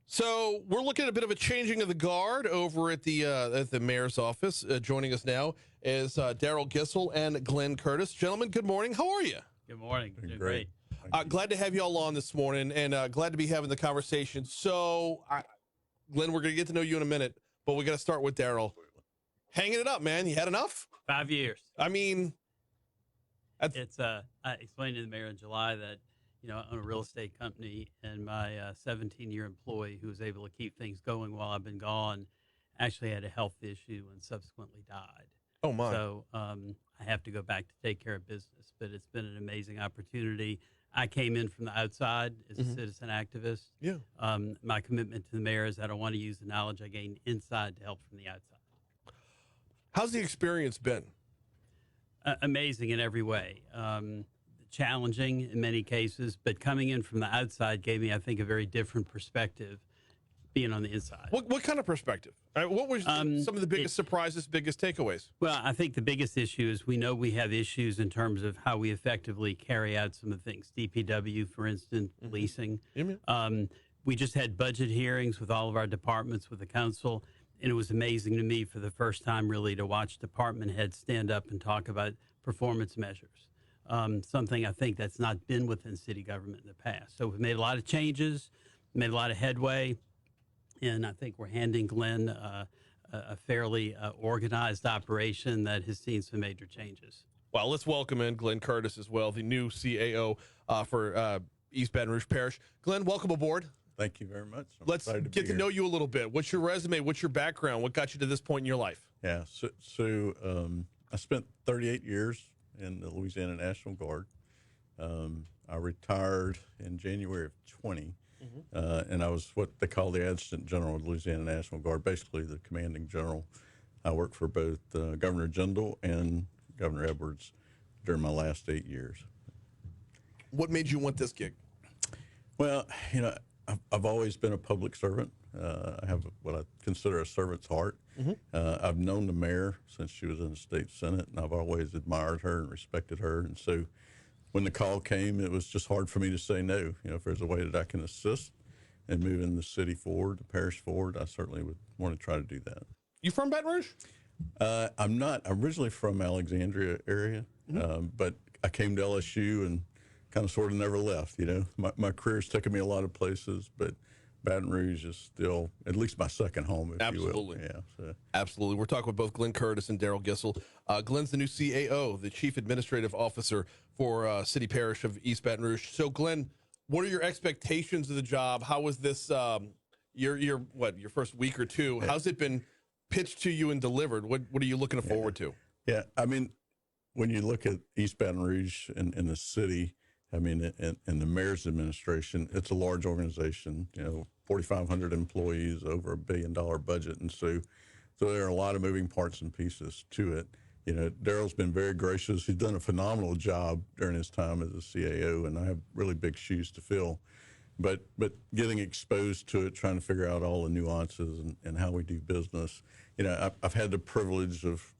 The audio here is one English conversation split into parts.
So we're looking at a bit of a changing of the guard over at the mayor's office. Joining us now is Darryl Gissel and Glenn Curtis. Gentlemen, good morning. How are you? Good morning. Doing great. Glad to have you all on this morning, and glad to be having the conversation. So, Glenn, we're going to get to know you in a minute, but we got to start with Darryl. Hanging it up, man. You had enough? 5 years. I mean, it's I explained to the mayor in July that I own a real estate company, and my 17-year employee who was able to keep things going while I've been gone actually had a health issue and subsequently died. Oh, my. So I have to go back to take care of business, but it's been an amazing opportunity. I came in from the outside as a citizen activist. Yeah. My commitment to the mayor is that I want to use the knowledge I gained inside to help from the outside. How's the experience been? Amazing in every way. Challenging in many cases, but coming in from the outside gave me, I think, a very different perspective being on the inside. What kind of perspective? What were some of the biggest surprises, biggest takeaways? Well, I think the biggest issue is we know we have issues in terms of how we effectively carry out some of the things. DPW, for instance, policing. We just had budget hearings with all of our departments with the council, and it was amazing to me for the first time really to watch department heads stand up and talk about performance measures. Something I think that's not been within city government in the past. So we've made a lot of changes, made a lot of headway, and I think we're handing Glenn a fairly organized operation that has seen some major changes. Well, let's welcome in Glenn Curtis as well, the new CAO for East Baton Rouge Parish. Glenn, welcome aboard. Thank you very much. Let's get to know you a little bit. What's your resume? What's your background? What got you to this point in your life? Yeah, so I spent 38 years in the Louisiana National Guard. I retired in January of 20, and I was what they call the Adjutant General of the Louisiana National Guard, basically the commanding general. I worked for both Governor Jindal and Governor Edwards during my last 8 years. What made you want this gig? Well, I've always been a public servant. I have what I consider a servant's heart. I've known the mayor since she was in the state senate, and I've always admired her and respected her. And so when the call came, it was just hard for me to say no. If there's a way that I can assist in moving the city forward, the parish forward, I certainly would want to try to do that. You from Baton Rouge? I'm not. I'm originally from Alexandria area, but I came to LSU and kind of sort of never left. My career's taken me a lot of places, but Baton Rouge is still at least my second home, if you will. Absolutely. Yeah, so. Absolutely. We're talking with both Glenn Curtis and Darryl Gissel. Glenn's the new CAO, the Chief Administrative Officer for City Parish of East Baton Rouge. So, Glenn, what are your expectations of the job? How was this your first week or two? How's it been pitched to you and delivered? What are you looking forward to? Yeah, I mean, when you look at East Baton Rouge and the city, I mean, in the mayor's administration, it's a large organization, 4,500 employees, over $1 billion budget. And so there are a lot of moving parts and pieces to it. Darryl's been very gracious. He's done a phenomenal job during his time as a CAO, and I have really big shoes to fill. But getting exposed to it, trying to figure out all the nuances and how we do business. I've had the privilege of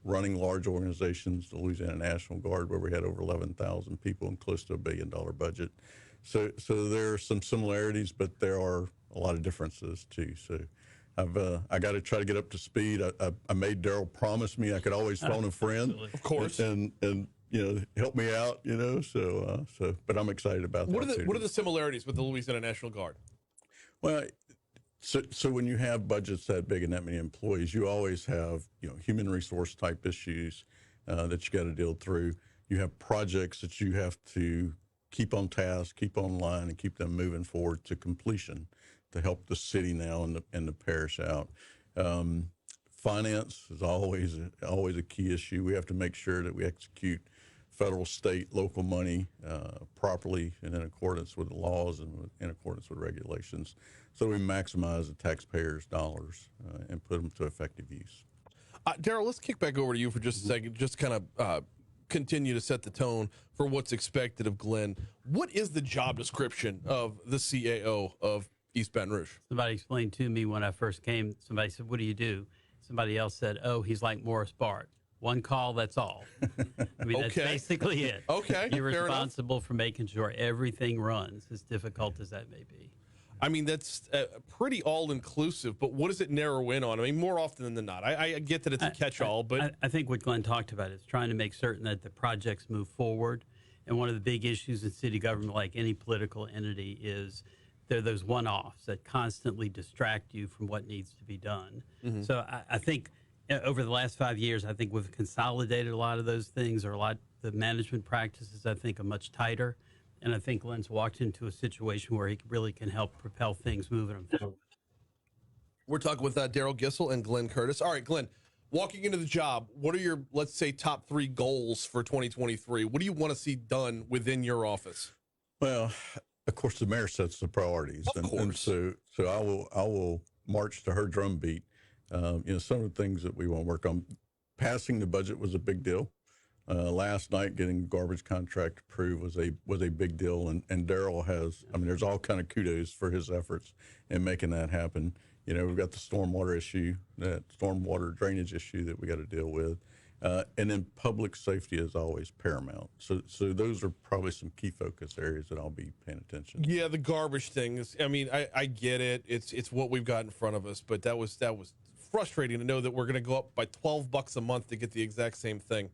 running large organizations, the Louisiana National Guard, where we had over 11,000 people and close to $1 billion budget. So there are some similarities, but there are a lot of differences too. So I got to try to get up to speed. I made Darryl promise me I could always phone a friend, of course, and help me out. But I'm excited about that. What are the similarities with the Louisiana National Guard? Well, So when you have budgets that big and that many employees, you always have human resource type issues that you got to deal through. You have projects that you have to keep on task, keep online, and keep them moving forward to completion to help the city now and the parish out. Finance is always a key issue. We have to make sure that we execute federal, state, local money properly and in accordance with the laws and in accordance with regulations, so we maximize the taxpayers' dollars and put them to effective use. Darryl, let's kick back over to you for just a second, just kind of continue to set the tone for what's expected of Glenn. What is the job description of the CAO of East Baton Rouge? Somebody explained to me when I first came, somebody said, "What do you do?" Somebody else said, "Oh, he's like Morris Bart. One call, that's all." I mean, that's basically it. Okay. You're responsible for making sure everything runs, as difficult as that may be. I mean, that's pretty all-inclusive, but what does it narrow in on? I mean, more often than not. I get that it's a catch-all, but... I think what Glenn talked about is trying to make certain that the projects move forward. And one of the big issues in city government, like any political entity, is there are those one-offs that constantly distract you from what needs to be done. So I think over the last 5 years, I think we've consolidated a lot of those things, or the management practices, I think, are much tighter. And I think Glenn's walked into a situation where he really can help propel things moving them forward. We're talking with Darryl Gissel and Glenn Curtis. All right, Glenn, walking into the job, what are your, let's say, top 3 goals for 2023? What do you want to see done within your office? Well, of course, the mayor sets the priorities, and so I will march to her drumbeat. Some of the things that we want to work on. Passing the budget was a big deal. Last night, getting garbage contract approved was a big deal, and Darryl has. I mean, there's all kind of kudos for his efforts in making that happen. We've got the stormwater issue, that stormwater drainage issue that we got to deal with, and then public safety is always paramount. So those are probably some key focus areas that I'll be paying attention to. Yeah, the garbage thing is. I mean, I get it. It's what we've got in front of us, but that was frustrating to know that we're going to go up by $12 a month to get the exact same thing.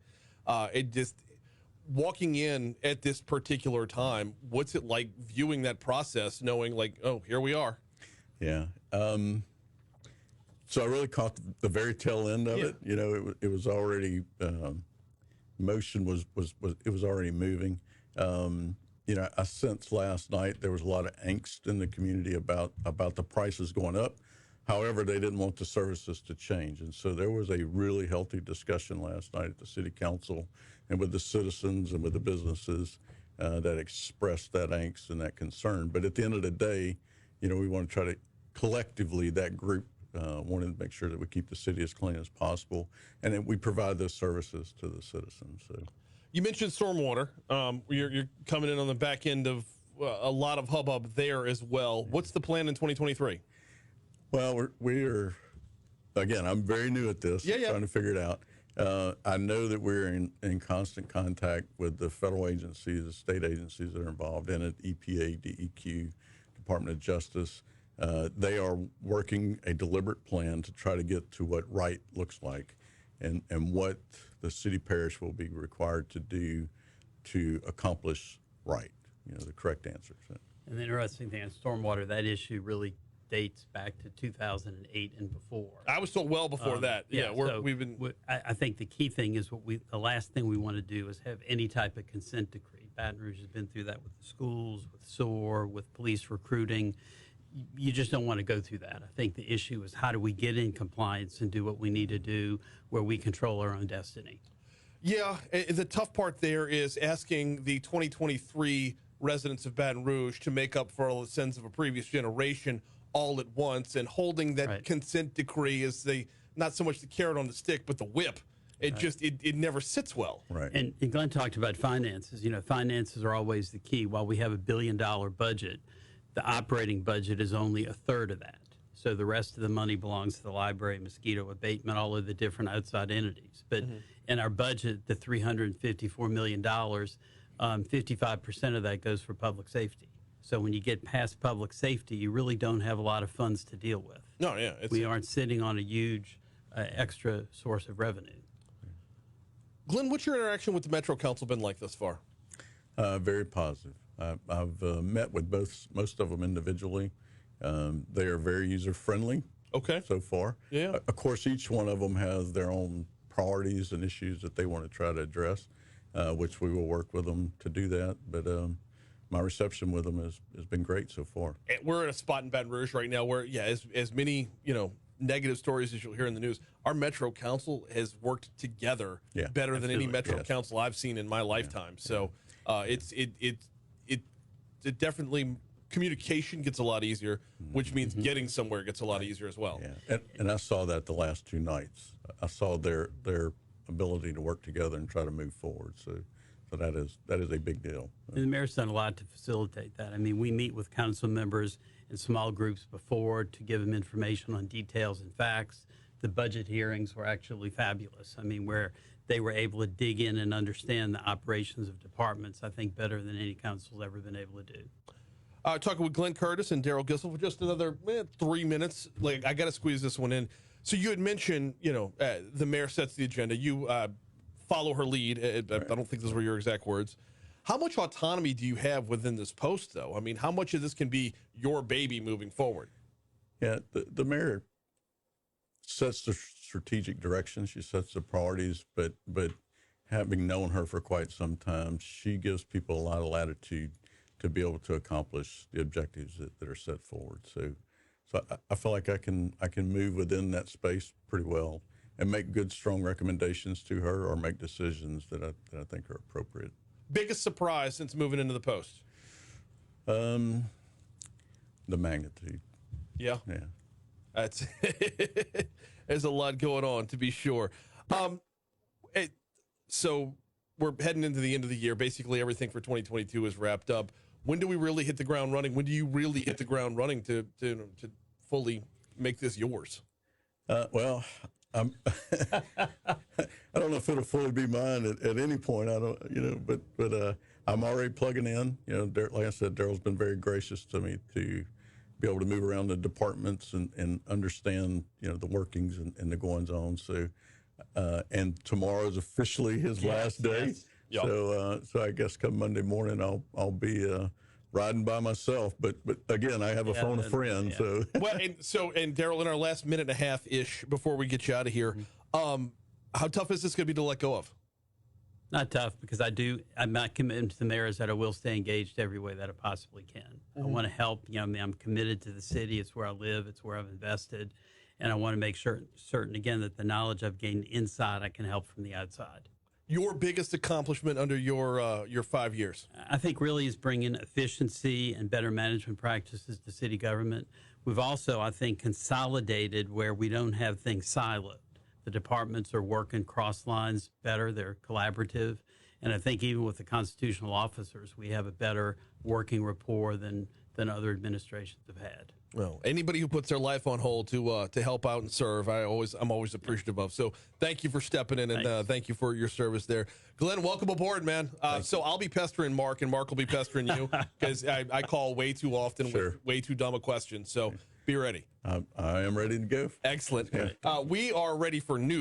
It just, walking in at this particular time, what's it like viewing that process, knowing like, oh, here we are? Yeah. So I really caught the very tail end of it. It was already, motion was already moving. I sensed last night there was a lot of angst in the community about the prices going up. However, they didn't want the services to change. And so there was a really healthy discussion last night at the city council and with the citizens and with the businesses that expressed that angst and that concern. But at the end of the day, we want to try to collectively, that group wanted to make sure that we keep the city as clean as possible and that we provide those services to the citizens. So, you mentioned stormwater. You're coming in on the back end of a lot of hubbub there as well. What's the plan in 2023? Well, we're again, I'm very new at this, trying to figure it out. I know that we're in constant contact with the federal agencies, the state agencies that are involved in it, EPA, DEQ, Department of Justice. They are working a deliberate plan to try to get to what right looks like and what the city parish will be required to do to accomplish right, the correct answers. And the interesting thing on stormwater, that issue really dates back to 2008 and before. I was told well before that. I think the key thing is the last thing we want to do is have any type of consent decree. Baton Rouge has been through that with the schools, with SOAR, with police recruiting. You just don't want to go through that. I think the issue is how do we get in compliance and do what we need to do where we control our own destiny. Yeah, the tough part there is asking the 2023 residents of Baton Rouge to make up for all the sins of a previous generation all at once, and holding that consent decree is not so much the carrot on the stick, but the whip. It never sits well. Right. And Glenn talked about finances. Finances are always the key. While we have $1 billion budget, the operating budget is only a third of that. So the rest of the money belongs to the library, mosquito abatement, all of the different outside entities. But in our budget, the $354 million, 55% of that goes for public safety. So when you get past public safety, you really don't have a lot of funds to deal with. No, yeah. We aren't sitting on a huge extra source of revenue. Glenn, what's your interaction with the Metro Council been like thus far? Very positive. I've met with most of them individually. They are very user-friendly so far. Yeah. Of course, each one of them has their own priorities and issues that they want to try to address, which we will work with them to do that. But my reception with them has been great so far. We're at a spot in Baton Rouge right now where, as many, negative stories as you'll hear in the news, our Metro Council has worked together better than any Metro Council I've seen in my lifetime. So it definitely, communication gets a lot easier, which means getting somewhere gets a lot easier as well. Yeah, and I saw that the last 2 nights. I saw their ability to work together and try to move forward. So that is a big deal. And the mayor's done a lot to facilitate that. I mean, we meet with council members in small groups before to give them information on details and facts. The budget hearings were actually fabulous. I mean, where they were able to dig in and understand the operations of departments, I think, better than any council's ever been able to do. Talking with Glenn Curtis and Darryl Gissel for just another 3 minutes. Like, I got to squeeze this one in. So you had mentioned, the mayor sets the agenda. You follow her lead. I don't think those were your exact words. How much autonomy do you have within this post, though? I mean, how much of this can be your baby moving forward? Yeah, the mayor sets the strategic direction. She sets the priorities, but having known her for quite some time, she gives people a lot of latitude to be able to accomplish the objectives that are set forward. So I feel like I can move within that space pretty well and make good, strong recommendations to her or make decisions that I think are appropriate. Biggest surprise since moving into the post? The magnitude. Yeah. Yeah. That's there's a lot going on, to be sure. So we're heading into the end of the year. Basically, everything for 2022 is wrapped up. When do we really hit the ground running? When do you really hit the ground running to fully make this yours? Well, I don't know if it'll fully be mine at any point. I don't, but I'm already plugging in. Like I said, Darryl's been very gracious to me to be able to move around the departments and understand, the workings and the goings on. So, and tomorrow is officially his last day. Yes. Yep. So I guess come Monday morning I'll be riding by myself. But again, I have a phone a friend. Yeah. So Well, and Darryl, in our last minute and a half ish before we get you out of here, how tough is this going to be to let go of? Not tough, because I'm not committed to the mayor is that I will stay engaged every way that I possibly can. I want to help. I'm committed to the city. It's where I live. It's where I've invested. And I want to make certain, again, that the knowledge I've gained inside, I can help from the outside. Your biggest accomplishment under your 5 years? I think really is bringing efficiency and better management practices to city government. We've also, I think, consolidated where we don't have things siloed. The departments are working cross lines better. They're collaborative. And I think even with the constitutional officers, we have a better working rapport than other administrations have had. Well, anybody who puts their life on hold to help out and serve, I'm always appreciative of. So thank you for stepping in, and thank you for your service there. Glenn, welcome aboard, man. So I'll be pestering Mark, and Mark will be pestering you, because I call way too often with way too dumb a question. So be ready. I am ready to go. Excellent. We are ready for news.